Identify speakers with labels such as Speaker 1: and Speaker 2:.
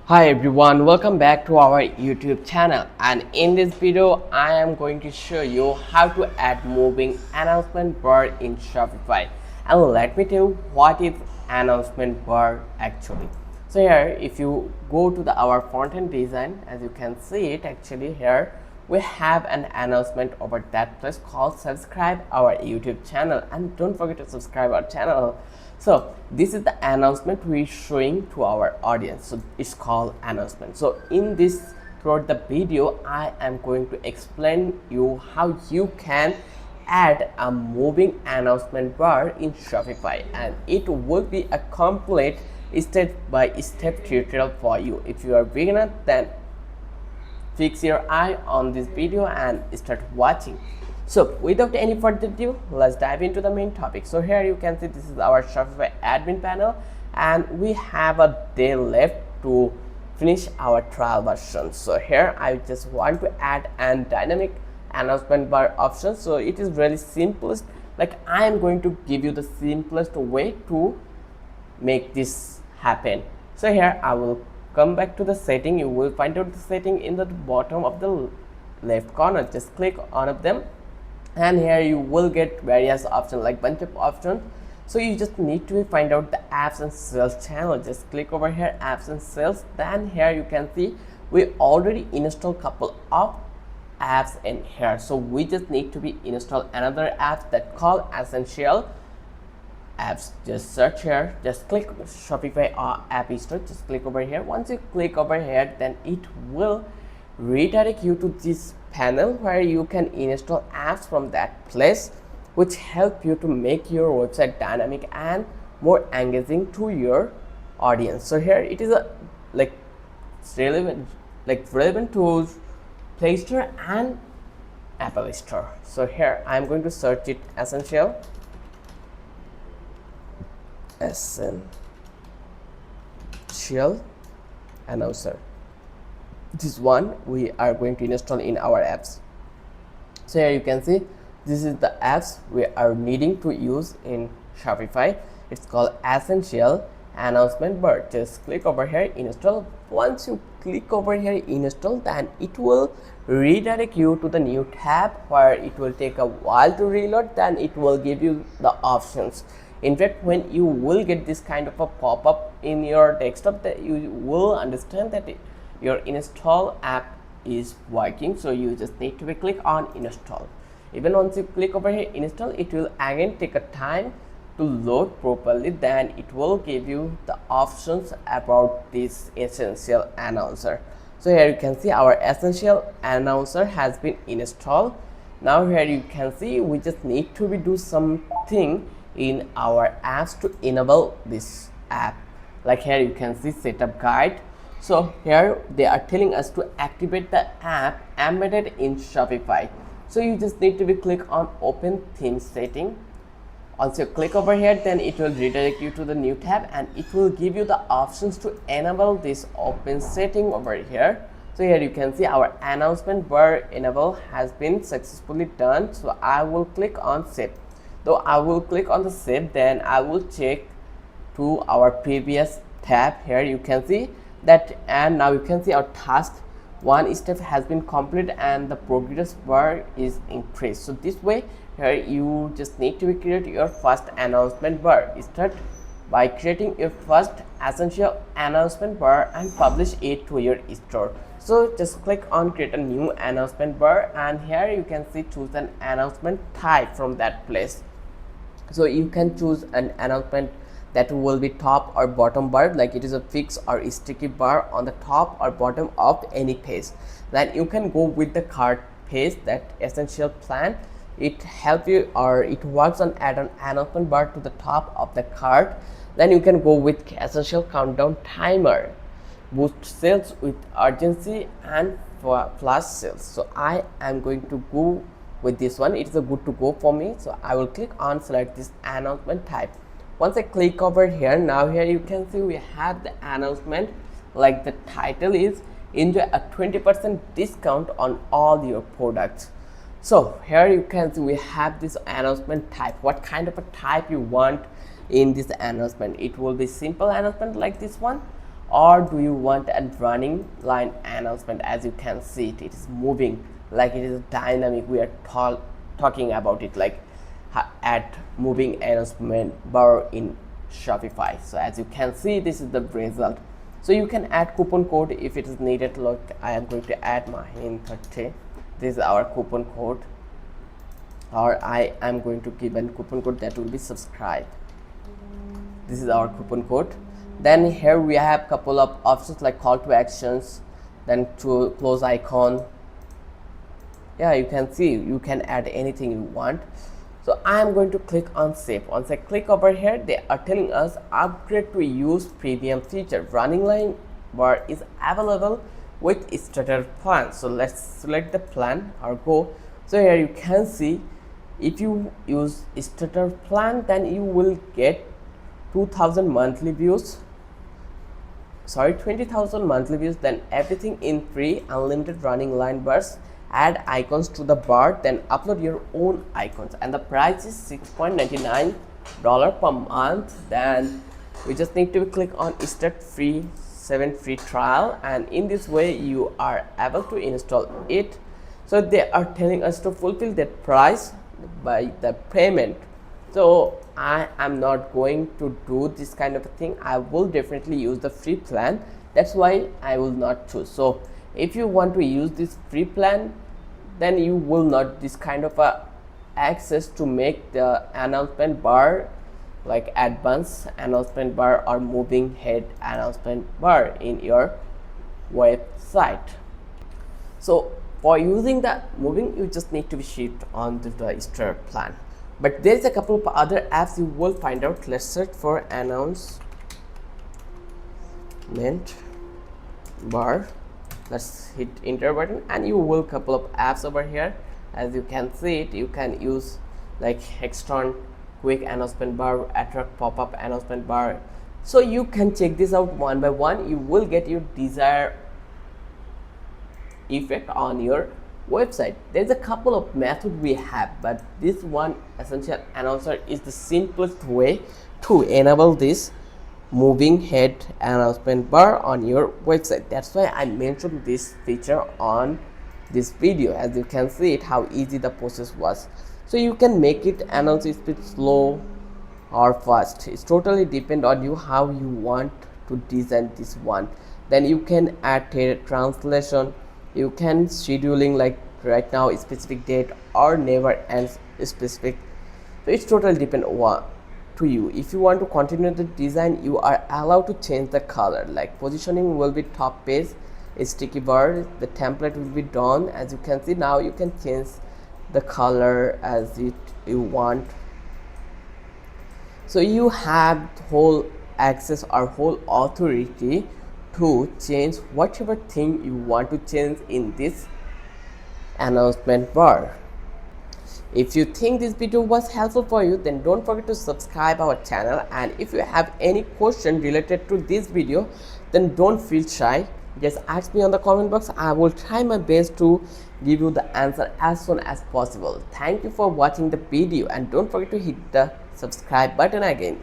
Speaker 1: Hi everyone, welcome back to our YouTube channel, and in this video I am going to show you how to add moving announcement bar in Shopify. And let me tell you what is announcement bar actually. So here if you go to our front-end design, as you can see it, actually here we have an announcement over that place called subscribe our YouTube channel, and don't forget to subscribe our channel. So this is the announcement we're showing to our audience, so it's called announcement. So in this, throughout the video, I am going to explain you how you can add a moving announcement bar in Shopify, and it will be a complete step-by-step tutorial for you. If you are beginner, then fix your eye on this video and start watching. So without any further ado, let's dive into the main topic. So here you can see this is our Shopify admin panel, and we have a day left to finish our trial version. So here I just want to add an dynamic announcement bar option. So it is really simplest, like I am going to give you the simplest way to make this happen. So here I will come back to the setting. You will find out the setting in the bottom of the left corner. Just click on of them, and here you will get various options, like bunch of options. So you just need to find out the apps and sales channel. Just click over here, apps and sales. Then here you can see we already installed couple of apps in here, so we just need to be install another app that called essential apps. Just search here, just click Shopify or app store, just click over here. Once you click over here, then it will redirect you to this panel where you can install apps from that place, which help you to make your website dynamic and more engaging to your audience. So here it is a relevant tools, Play Store and Apple Store. So here I'm going to search it essential announcer. This one we are going to install in our apps. So here you can see this is the apps we are needing to use in Shopify. It's called essential announcement bar. Just click over here, install. Once you click over here, install, then it will redirect you to the new tab where it will take a while to reload. Then it will give you the options. In fact, when you will get this kind of a pop-up in your desktop, that you will understand that your install app is working. So you just need to click on install. Even once you click over here install, it will again take a time to load properly. Then it will give you the options about this essential announcer. So here you can see our essential announcer has been installed. Now here you can see we just need to do something in our apps to enable this app. Like here you can see setup guide. So here they are telling us to activate the app embedded in Shopify. So you just need to click on open theme setting. Once you click over here, then it will redirect you to the new tab, and it will give you the options to enable this open setting over here. So here you can see our announcement bar enable has been successfully done. So I will click on save. Though I will click on the save, then I will check to our previous tab. Here you can see that, and now you can see our task one step has been completed and the progress bar is increased. So this way here you just need to create your first announcement bar. Start by creating your first essential announcement bar and publish it to your store. So just click on create a new announcement bar, and here you can see choose an announcement type from that place. So you can choose an announcement that will be top or bottom bar, like it is a fixed or sticky bar on the top or bottom of any page. Then you can go with the cart page, that essential plan. It helps you, or it works on add an announcement bar to the top of the cart. Then you can go with essential countdown timer, boost sales with urgency, and for flash sales. So I am going to go with this one. It's a good to go for me. So I will click on select this announcement type. Once I click over here, now here you can see we have the announcement, like the title is enjoy a 20% discount on all your products. So here you can see we have this announcement type. What kind of a type you want in this announcement? It will be simple announcement like this one, or do you want a running line announcement? As you can see, it is moving like it is dynamic. We are talking about it like add moving announcement bar in Shopify. So as you can see, this is the result. So you can add coupon code if it is needed. Look, I am going to add my in 30. This is our coupon code, or I am going to give a coupon code that will be subscribe. This is our coupon code. Then here we have couple of options like call to actions, then to close icon. Yeah, you can see you can add anything you want. So I am going to click on save. Once I click over here, they are telling us upgrade to use premium feature. Running line bar is available with starter plan. So let's select the plan or go. So here you can see, if you use starter plan, then you will get 2000 monthly views, 20,000 monthly views, then everything in free, unlimited running line bars, add icons to the bar, then upload your own icons, and the price is $6.99 per month. Then we just need to click on start free 7 free trial, and in this way you are able to install it. So they are telling us to fulfill that price by the payment. So I am not going to do this kind of a thing. I will definitely use the free plan. That's why I will not choose. So if you want to use this free plan, then you will not this kind of a access to make the announcement bar like advanced announcement bar or moving head announcement bar in your website. So for using the moving, you just need to be shift on to the starter plan. But there is a couple of other apps you will find out. Let's search for announcement bar. Let's hit enter button, and you will couple of apps over here. As you can see it, you can use like extern quick announcement bar, attract pop-up announcement bar. So you can check this out one by one. You will get your desired effect on your website. There's a couple of methods we have, but this one essential announcer is the simplest way to enable this moving head announcement bar on your website. That's why I mentioned this feature on this video. As you can see it, how easy the process was. So you can make it announce speed slow or fast. It's totally depend on you how you want to design this one. Then you can add a translation, you can scheduling like right now a specific date or never ends specific. So it's totally depend on to you. If you want to continue the design, you are allowed to change the color, like positioning will be top page, a sticky bar, the template will be done. As you can see now, you can change the color as you want. So you have whole access or whole authority to change whatever thing you want to change in this announcement bar. If you think this video was helpful for you, then don't forget to subscribe our channel, and if you have any question related to this video, then don't feel shy, just ask me on the comment box. I will try my best to give you the answer as soon as possible. Thank you for watching the video, and don't forget to hit the subscribe button again.